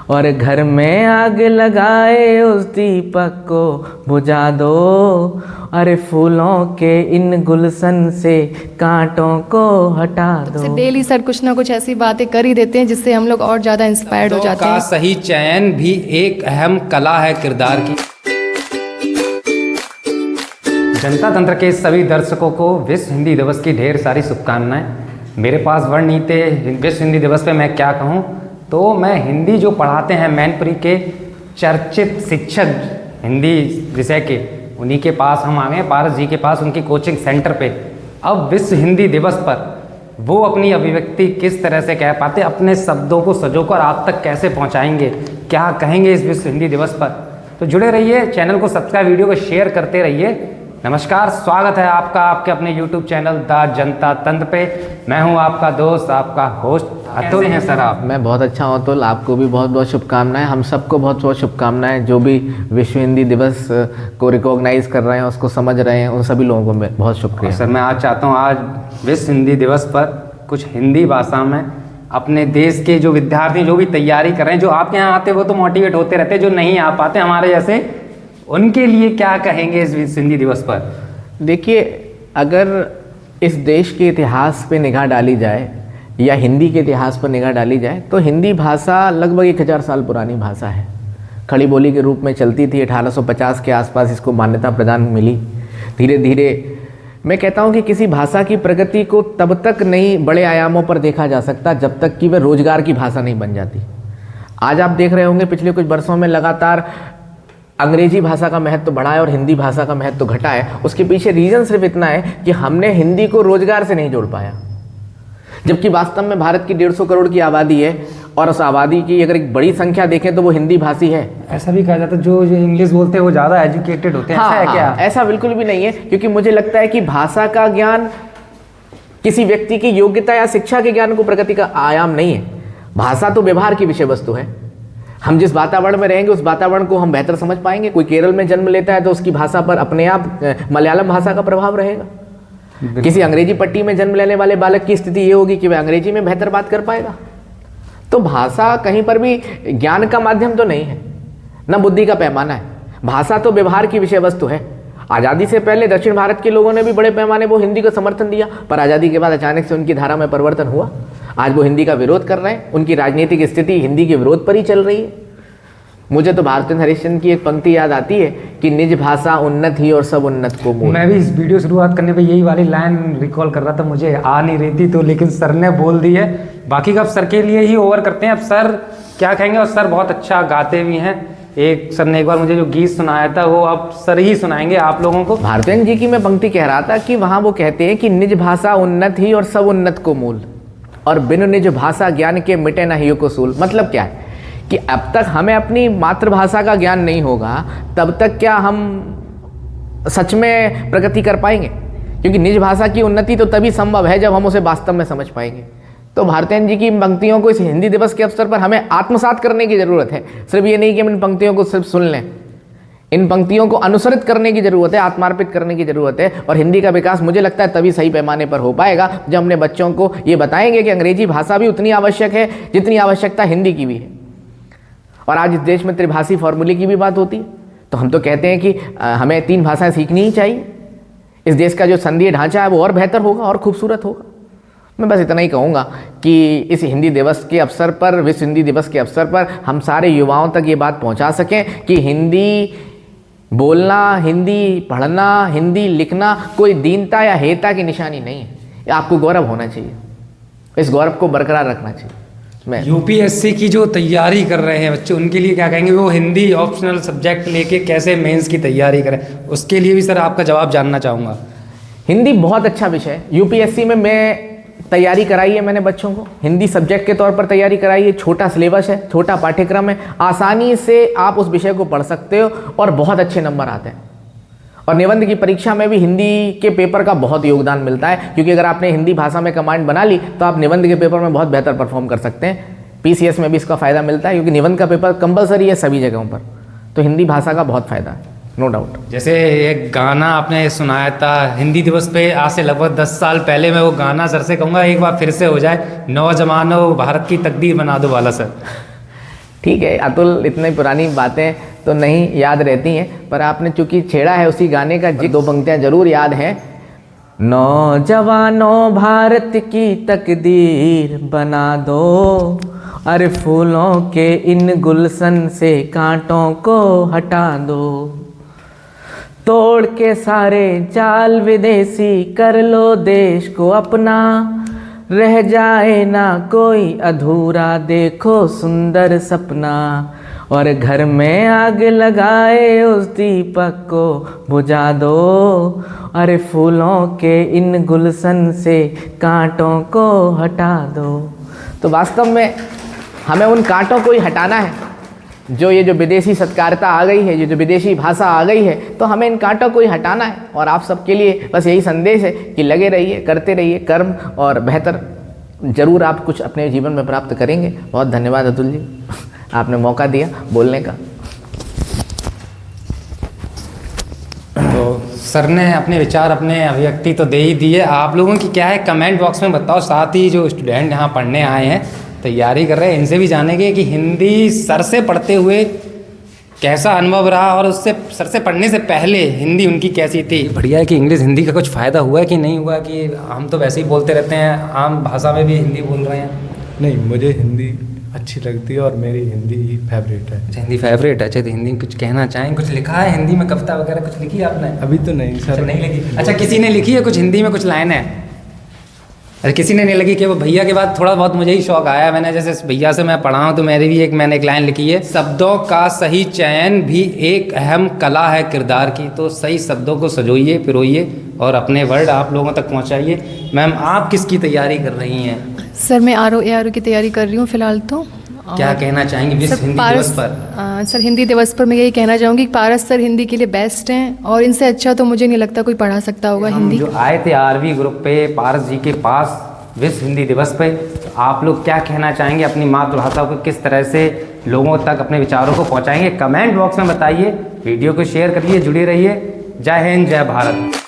और घर में आग लगाए उस दीपक को बुझा दो। अरे फूलों के इन गुलशन से कांटों को हटा दो। डेली सर कुछ ना कुछ ऐसी बातें कर ही देते हैं जिससे हम लोग और ज़्यादा इंस्पायर्ड हो जाते हैं। का सही चयन भी एक अहम कला है किरदार की। जनता तंत्र के सभी दर्शकों को विश्व हिंदी दिवस की ढेर सारी शुभकामनाएं। मेरे पास वर्ण नहीं थे विश्व हिंदी दिवस पे मैं क्या कहूँ, तो मैं हिंदी जो पढ़ाते हैं मैनपुरी के चर्चित शिक्षक हिंदी विषय के, उन्हीं के पास हम आ गए, पारस जी के पास, उनकी कोचिंग सेंटर पे। अब विश्व हिंदी दिवस पर वो अपनी अभिव्यक्ति किस तरह से कह पाते, अपने शब्दों को सजोकर आप तक कैसे पहुंचाएंगे, क्या कहेंगे इस विश्व हिंदी दिवस पर। तो जुड़े रहिए, चैनल को सब्सक्राइब, वीडियो को शेयर करते रहिए। नमस्कार, स्वागत है आपका आपके अपने YouTube चैनल द जनता तंत्र पे। मैं हूं आपका दोस्त, आपका होस्ट अतुल हैं सर आप। मैं बहुत अच्छा हूं अतुल, आपको भी बहुत बहुत शुभकामनाएं। हम सबको बहुत बहुत शुभकामनाएं, जो भी विश्व हिंदी दिवस को रिकॉग्नाइज कर रहे हैं, उसको समझ रहे हैं, उन सभी लोगों को मैं बहुत शुक्रिया। सर मैं आज चाहता हूँ आज विश्व हिंदी दिवस पर कुछ हिंदी भाषा में अपने देश के जो विद्यार्थी जो भी तैयारी कर रहे हैं, जो आपके यहाँ आते वो तो मोटिवेट होते रहते हैं, जो नहीं आ पाते हमारे जैसे, उनके लिए क्या कहेंगे इस विश्व हिंदी दिवस पर। देखिए, अगर इस देश के इतिहास पे निगाह डाली जाए या हिंदी के इतिहास पर निगाह डाली जाए तो हिंदी भाषा लगभग 1000 साल पुरानी भाषा है। खड़ी बोली के रूप में चलती थी, 1850 के आसपास इसको मान्यता प्रदान मिली। धीरे धीरे मैं कहता हूँ कि किसी भाषा की प्रगति को तब तक नहीं बड़े आयामों पर देखा जा सकता जब तक कि वह रोजगार की भाषा नहीं बन जाती। आज आप देख रहे होंगे पिछले कुछ वर्षों में लगातार अंग्रेजी भाषा का महत्व बढ़ा है और हिंदी भाषा का महत्व घटा है। उसके पीछे रीज़न सिर्फ इतना है कि हमने हिंदी को रोजगार से नहीं जोड़ पाया, जबकि वास्तव में भारत की 150 करोड़ की आबादी है और उस आबादी की अगर एक बड़ी संख्या देखें तो वो हिंदी भाषी है। ऐसा भी कहा जाता है जो इंग्लिश बोलते हैं वो ज़्यादा एजुकेटेड होते हैं। ऐसा है क्या? ऐसा बिल्कुल भी नहीं है, क्योंकि मुझे लगता है कि भाषा का ज्ञान किसी व्यक्ति की योग्यता या शिक्षा के ज्ञान को प्रगति का आयाम नहीं है। भाषा तो व्यवहार की विषय वस्तु है। हम जिस वातावरण में रहेंगे उस वातावरण को हम बेहतर समझ पाएंगे। कोई केरल में जन्म लेता है तो उसकी भाषा पर अपने आप मलयालम भाषा का प्रभाव रहेगा। किसी अंग्रेजी पट्टी में जन्म लेने वाले बालक की स्थिति ये होगी कि वह अंग्रेजी में बेहतर बात कर पाएगा। तो भाषा कहीं पर भी ज्ञान का माध्यम तो नहीं है, न बुद्धि का पैमाना है। भाषा तो व्यवहार की विषय वस्तु है। आज़ादी से पहले दक्षिण भारत के लोगों ने भी बड़े पैमाने वो हिंदी को समर्थन दिया, पर आज़ादी के बाद अचानक से उनकी धारा में परिवर्तन हुआ। आज वो हिंदी का विरोध कर रहे हैं। उनकी राजनीतिक स्थिति हिंदी के विरोध पर ही चल रही है। मुझे तो भारतेंद्र हरिश्चंद्र की एक पंक्ति याद आती है कि निज भाषा उन्नत ही और सब उन्नत को मूल। मैं भी इस वीडियो शुरुआत करने पे यही वाली लाइन रिकॉल कर रहा था, मुझे आ नहीं रही थी, तो लेकिन सर ने बोल दी है। बाकी का अब सर के लिए ही ओवर करते हैं। अब सर क्या कहेंगे, और सर बहुत अच्छा गाते भी हैं। एक सर ने एक बार मुझे जो गीत सुनाया था वो अब सर ही सुनाएंगे आप लोगों को। भारतेंद्र जी की मैं पंक्ति कह रहा था कि वहाँ वो कहते हैं कि निज भाषा उन्नत ही और सब उन्नत को मूल, और बिन निज भाषा ज्ञान के मिटे न ही को सूल। मतलब क्या है कि अब तक हमें अपनी मातृभाषा का ज्ञान नहीं होगा तब तक क्या हम सच में प्रगति कर पाएंगे, क्योंकि निज भाषा की उन्नति तो तभी संभव है जब हम उसे वास्तव में समझ पाएंगे। तो भारतेंद्र जी की पंक्तियों को इस हिंदी दिवस के अवसर पर हमें आत्मसात करने की ज़रूरत है। सिर्फ ये नहीं कि हम इन पंक्तियों को सिर्फ सुन लें, इन पंक्तियों को अनुसरित करने की ज़रूरत है, आत्मार्पित करने की ज़रूरत है। और हिंदी का विकास मुझे लगता है तभी सही पैमाने पर हो पाएगा जब हमने बच्चों को ये बताएंगे कि अंग्रेजी भाषा भी उतनी आवश्यक है जितनी आवश्यकता हिंदी की भी है। और आज इस देश में त्रिभाषी फॉर्मूले की भी बात होती है, तो हम तो कहते हैं कि हमें 3 भाषाएं सीखनी ही चाहिए। इस देश का जो संघीय ढांचा है वो और बेहतर होगा और खूबसूरत होगा। मैं बस इतना ही कहूँगा कि इस हिंदी दिवस के अवसर पर, विश्व हिंदी दिवस के अवसर पर हम सारे युवाओं तक ये बात पहुँचा सकें कि हिंदी बोलना, हिंदी पढ़ना, हिंदी लिखना कोई दीनता या हेयता की निशानी नहीं है। आपको गौरव होना चाहिए, इस गौरव को बरकरार रखना चाहिए। मैं यूपीएससी की जो तैयारी कर रहे हैं बच्चे, उनके लिए क्या कहेंगे, वो हिंदी ऑप्शनल सब्जेक्ट लेके कैसे मेंस की तैयारी करें, उसके लिए भी सर आपका जवाब जानना चाहूँगा। हिंदी बहुत अच्छा विषय है। यूपीएससी में मैं तैयारी कराई है, मैंने बच्चों को हिंदी सब्जेक्ट के तौर पर तैयारी कराई है। छोटा सिलेबस है, छोटा पाठ्यक्रम है, आसानी से आप उस विषय को पढ़ सकते हो और बहुत अच्छे नंबर आते हैं। और निबंध की परीक्षा में भी हिंदी के पेपर का बहुत योगदान मिलता है, क्योंकि अगर आपने हिंदी भाषा में कमांड बना ली तो आप निबंध के पेपर में बहुत बेहतर परफॉर्म कर सकते हैं। पीसीएस में भी इसका फ़ायदा मिलता है, क्योंकि निबंध का पेपर कंपलसरी है सभी जगहों पर। तो हिंदी भाषा का बहुत फ़ायदा है, नो डाउट। जैसे एक गाना आपने सुनाया था हिंदी दिवस पे, आज से लगभग 10 साल पहले, मैं वो गाना सर से कहूँगा एक बार फिर से हो जाए, नौजवानों भारत की तकदीर बना दो वाला सर। ठीक है अतुल, इतनी पुरानी बातें तो नहीं याद रहती हैं, पर आपने चूंकि छेड़ा है उसी गाने का, दो पंक्तियाँ जरूर याद हैं। नौजवानों भारत की तकदीर बना दो, अरे फूलों के इन गुलशन से कांटों को हटा दो, तोड़ के सारे जाल विदेशी कर लो देश को अपना, रह जाए ना कोई अधूरा देखो सुंदर सपना, और घर में आग लगाए उस दीपक को बुझा दो, अरे फूलों के इन गुलशन से कांटों को हटा दो। तो वास्तव में हमें उन कांटों को ही हटाना है, जो ये जो विदेशी सत्कारिता आ गई है, ये जो विदेशी भाषा आ गई है, तो हमें इन कांटों को ही हटाना है। और आप सबके लिए बस यही संदेश है कि लगे रहिए, करते रहिए कर्म, और बेहतर ज़रूर आप कुछ अपने जीवन में प्राप्त करेंगे। बहुत धन्यवाद अतुल जी, आपने मौका दिया बोलने का। तो सर ने अपने विचार, अपने अभिव्यक्ति तो दे ही दिए। आप लोगों की क्या है कमेंट बॉक्स में बताओ। साथ ही जो स्टूडेंट यहाँ पढ़ने आए हैं, तैयारी कर रहे हैं, इनसे भी जानेंगे कि हिंदी सर से पढ़ते हुए कैसा अनुभव रहा, और उससे सर से पढ़ने से पहले हिंदी उनकी कैसी थी। बढ़िया है कि इंग्लिश हिंदी का कुछ फ़ायदा हुआ है कि नहीं हुआ, कि हम तो वैसे ही बोलते रहते हैं, आम भाषा में भी हिंदी बोल रहे हैं। नहीं, मुझे हिंदी अच्छी लगती है और मेरी हिंदी ही फेवरेट है। अच्छा, हिंदी फेवरेट है। अच्छा, तो हिंदी में कुछ कहना चाहें? कुछ लिखा है हिंदी में, कविता वगैरह कुछ लिखी है आपने? अभी तो नहीं सर। अच्छा, नहीं लिखी। अच्छा, किसी ने लिखी है कुछ हिंदी में, कुछ लाइन है? अरे किसी ने नहीं लगी कि वो भैया के बाद थोड़ा बहुत मुझे ही शौक आया। मैंने जैसे भैया से मैं पढ़ा हूँ तो मैंने भी एक लाइन लिखी है, शब्दों का सही चयन भी एक अहम कला है किरदार की। तो सही शब्दों को सजोइए, पिरोइए और अपने वर्ड आप लोगों तक पहुँचाइए। मैम, आप किसकी तैयारी कर रही हैं? सर मैं RO की तैयारी कर रही हूँ फ़िलहाल तो। क्या कहना चाहेंगे विश्व हिंदी दिवस पर? सर हिंदी दिवस पर मैं यही कहना चाहूँगी कि पारस सर हिंदी के लिए बेस्ट हैं, और इनसे अच्छा तो मुझे नहीं लगता कोई पढ़ा सकता होगा हिंदी। जो आए थे RV ग्रुप पे पारस जी के पास विश्व हिंदी दिवस पे, तो आप लोग क्या कहना चाहेंगे? अपनी मातृभाषा को किस तरह से लोगों तक अपने विचारों को पहुँचाएंगे? कमेंट बॉक्स में बताइए, वीडियो को शेयर करिए, जुड़े रहिए। जय हिंद, जय भारत।